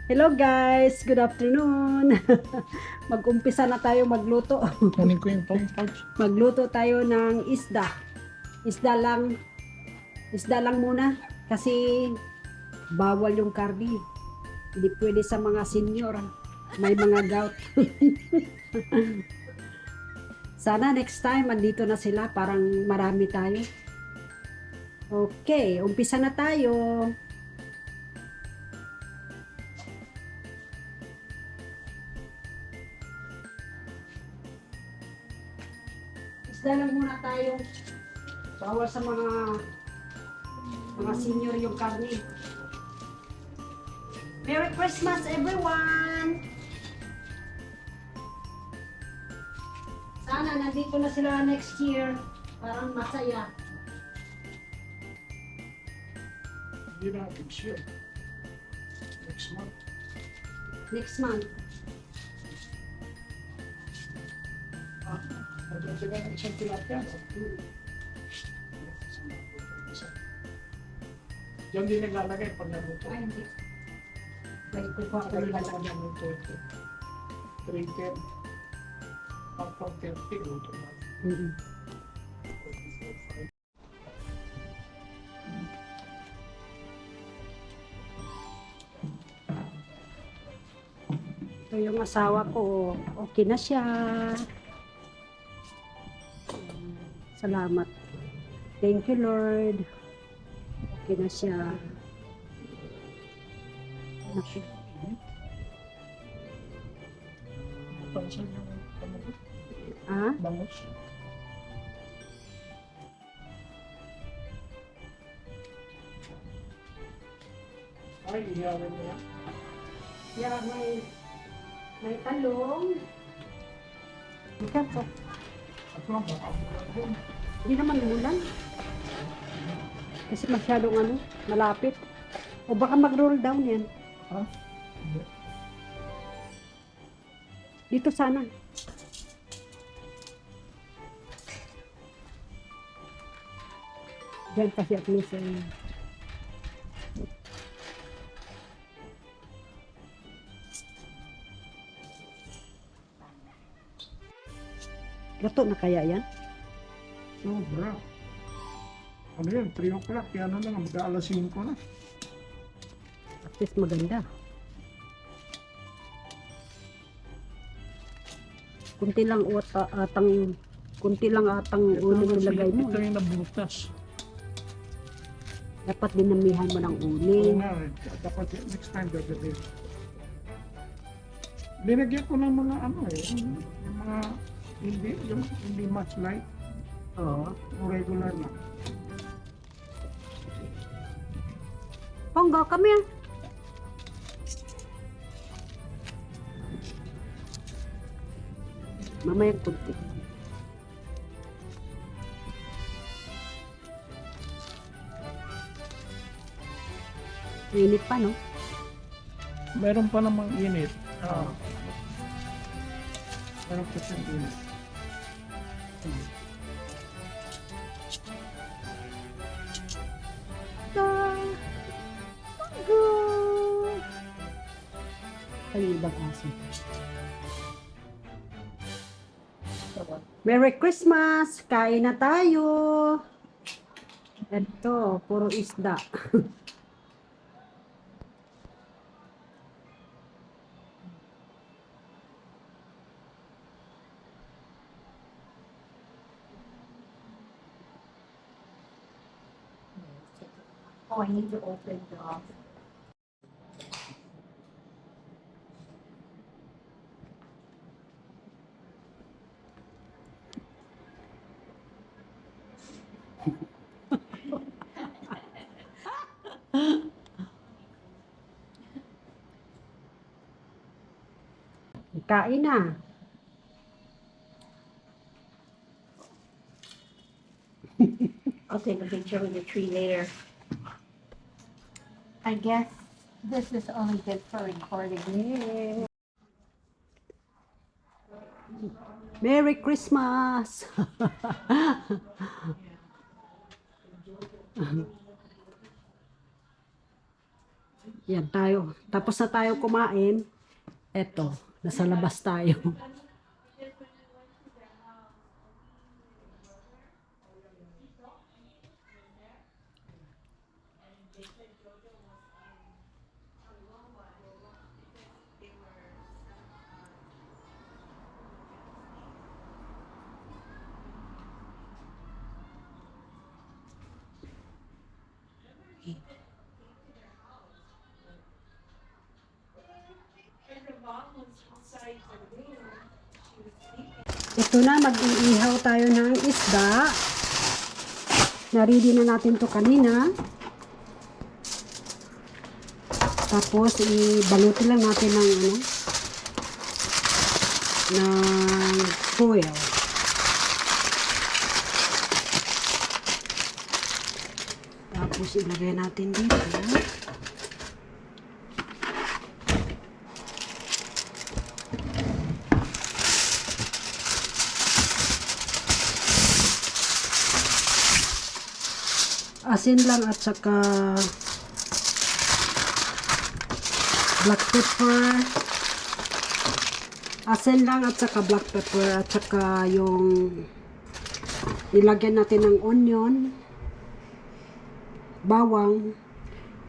Hello guys, good afternoon. Mag-umpisa na tayo magluto. Kunin ko yung pouch. Magluto tayo ng isda. Isda lang. Isda lang muna kasi bawal yung karne. Hindi pwede sa mga senior. May mga gout. Sana next time andito na sila, parang marami tayo. Okay, umpisa na tayo. Isda lang muna tayo. Bawal sa mga senior yung karne. Merry Christmas everyone! Sana nandito na sila next year. Parang masaya. Hindi natin siya. Next month. Next month. Nagdagan ng isang tilapia. Diyan din naglalagay pag naluto. Ay, hindi. Wait, kukuha ko Kaya nila lang niya luto ito. 310. After 30, luto na. Ito yung asawa ko. Okay na siya. Salamat. Thank you, Lord. Okay na siya. Pansin yung pamukot. Ah? Bangus. Ay, iyarin mo yan. Yeah, may talong. Ika po. At lang, baka doon. Hindi naman umulan. Kasi masyadong malapit. O baka mag-roll down yan. Ha? Hindi. Dito sana. Diyan kasi at least gato na kaya yan? Sobra. Ano yun? 3 o'clock. Kaya ano lang, mag-aalas 5 na. At least maganda. Kunti lang atang uling nilagay mo. Ito yung nabutas. Dapat dinamihan mo ng Oo uling. nga eh. Dapat next time gagawin. Linagyan ko ng mga ano eh. Yung mga hindi much light. Oo. Yung regular na. Ponggo, come here. Mamaya kunti. Init pa, no? Meron pa namang init. Meron pa siyang init. Ponggo! Ay, ibang aso. Merry Christmas! Kain na tayo! Ito, puro isda. Oh, I need to open the kain na. I'll take a picture of the tree later. I guess this is only good for recording. Merry Christmas! Yan tayo. Tapos na tayo kumain. Eto, nasa labas tayo. Ito na, mag-iihaw tayo ng isda. Naredy na natin to kanina. Tapos, ibalutin lang natin ng ng foil. Tapos, ilagay natin dito. Asin lang at saka black pepper. Asin lang at saka black pepper at saka yung nilagyan natin ng onion, bawang.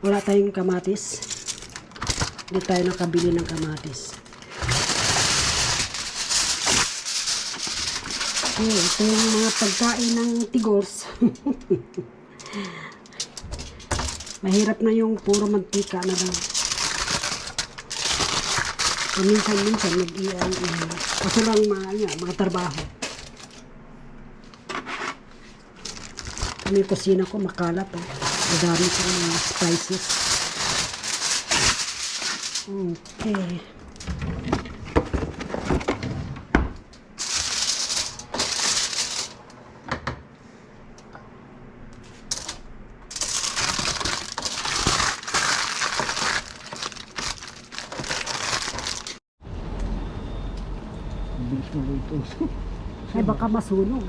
Wala tayong kamatis. Hindi tayo nakabili ng kamatis. Okay, ito yung mga pagkain ng Tigors. Mahirap na yung puro mantika na lang. Minsan nag-iyan. Kaso lang mga trabaho. Yung kusina ko makalat. Madami ko mga spices. Okay. Bilis mo ito. Ay baka masunog.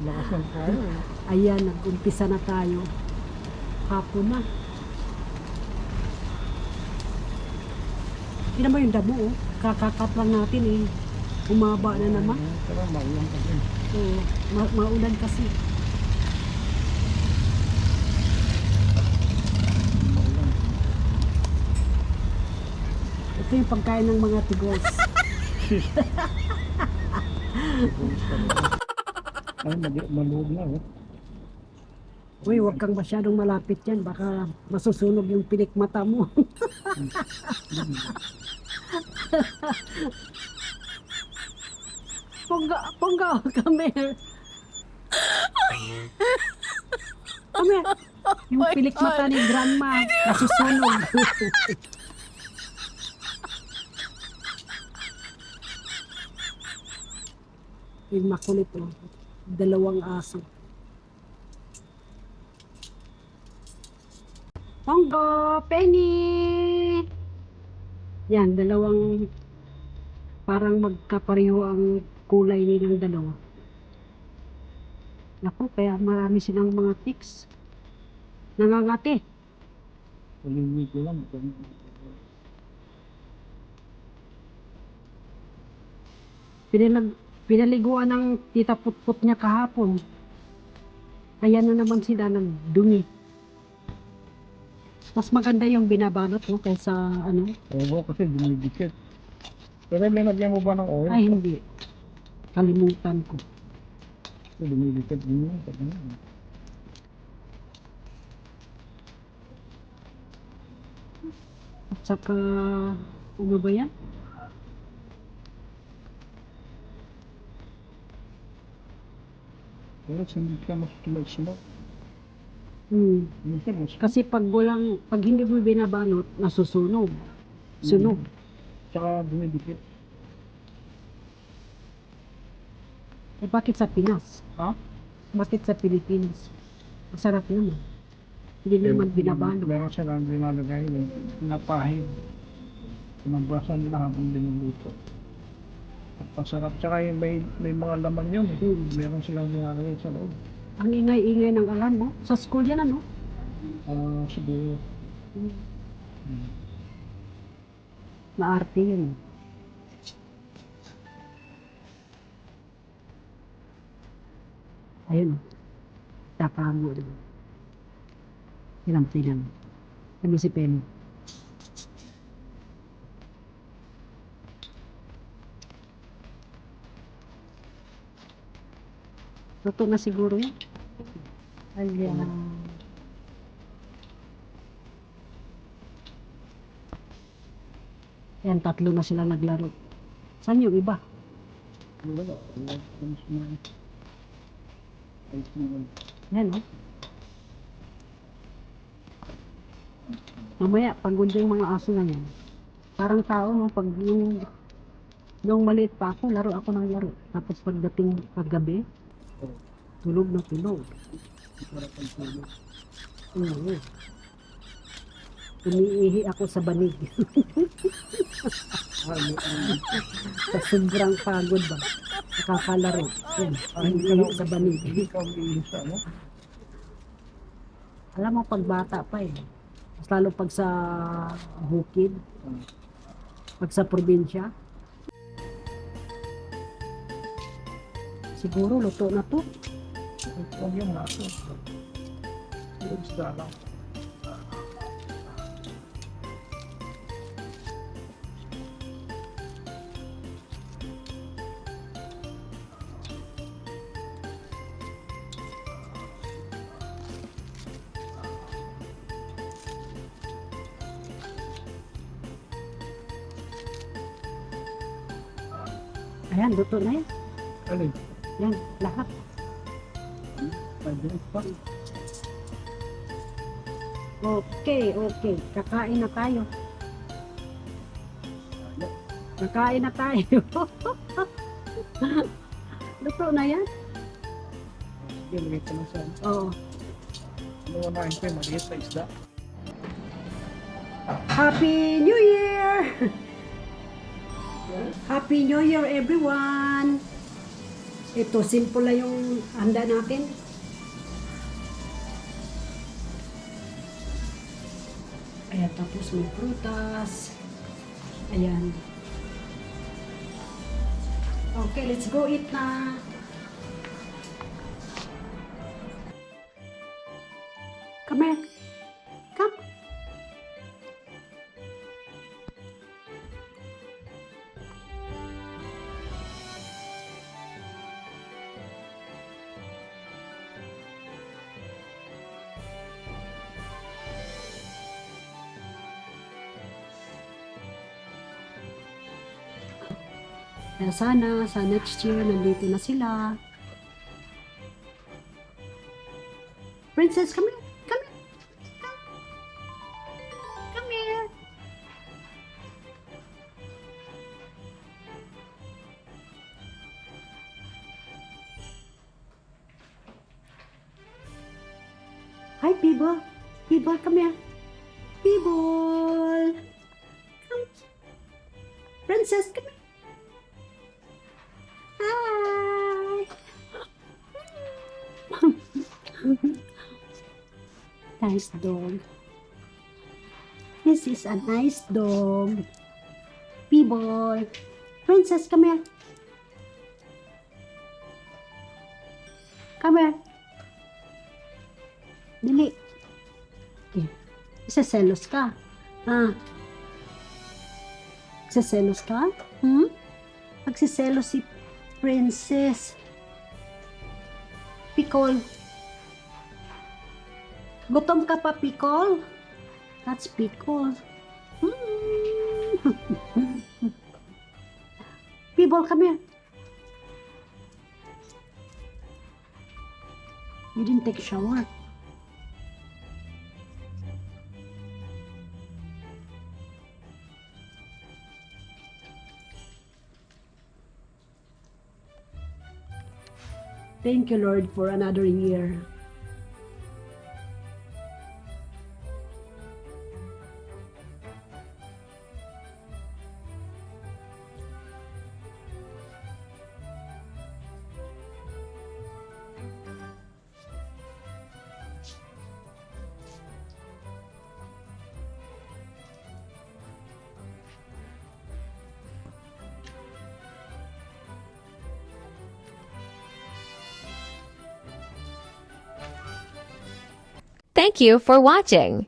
Lakas ng fire. Ayan, nag-umpisa na tayo. Hapon na. Tingnan mo yung damo, oh. Kakakat lang natin eh. Umaba na naman. Tara, maulang kasi. Oo, maulan kasi. Maulang. Ito yung pagkain ng mga Tigors. Ay, maluog na, oh. Uy, huwag kang masyadong malapit yan. Baka masusunog yung pilik mata mo. Pongga, come here. Come here. Yung pilik mata ni grandma, nasusunog. Yung makulit, oh. Dalawang aso. Pongo, Penny! Yan, dalawang parang magkapareho ang kulay nilang dalawa. Naku, kaya marami silang mga ticks. Nangangati. Uliwi ko lang. Pinaliguan ng tita Putput niya kahapon. Kaya na naman sila nagdumi. Mas maganda yung binabalot mo kaysa Oo, kasi dumidikit. Pero linagyan mo ba ng oil? ay hindi. Kalimutan ko. Kasi dumidikit din yun. At saka, ano ba yan? Pero hindi ka mas minsan mas Kasi pag hindi mo binabalot, nasusunog. Sunog. tsaka dumidikit. Eh bakit sa Pinas? Ha? Bakit sa Pilipinas? Masarap naman. Hindi naman binabalot. Meron silang dinalagay yung pinapahid. Pinabrasan nila habang dinuluto. At masarap. Tsaka yung may mga laman yun eh. Meron silang nilalagay sa loob. Ang ingay-ingay ng alarm mo. Sa school yan ano? Siguro. Mm. Maarte yun. Ayun. Tapamo din. Tinan. Ano si Penny? Luto na siguro yun. Ayan. Yan, tatlo na sila naglaro. Saan yung iba? Wala. Wala. Yan, oh. Mamaya, pagod yung mga aso na yan. Parang tao, no? Pag nung maliit pa ako, laro ako ng laro. Tapos pagdating paggabi, tulog na tulog. Oo. Umiihi ako sa banig. Sa sobrang pagod ba? Nakakalaro. Umiihi sa banig. Hindi ka umiisa, no? Alam mo, pag bata pa eh. Mas lalo pag sa bukid, pag sa probinsya. Siguro, luto na to. Huwag yung naso. Yung isda lang. Ayan, luto na yan. Alin? Yan, lahat. Pwede pa. Okay. Kakain na tayo. Kakain na tayo. Luto na yan? Sige, lagay ko na saan. Oo. Ano na ko yung maliit sa isda? Happy New Year! Happy New Year, everyone! Ito, simple lang yung handa natin. Ayan, tapos may prutas. Ayan. Okay, let's go eat na. Come here. Come. Kaya sana, sa next year, nandito na sila. Princess, come here. Come here. Come here. Hi, People. People, come here. People. Come. Princess, come here. Hi. Nice dog. This is a nice dog. People. Princess, come here. Come here. Dili. Okay. Isaselos ka. Ah. Isaselos ka? Magsiselos si Princess. Pikol. Gutom ka pa, Pikol? That's Pikol. People, come here. You didn't take a shower. Thank you, Lord, for another year. Thank you for watching.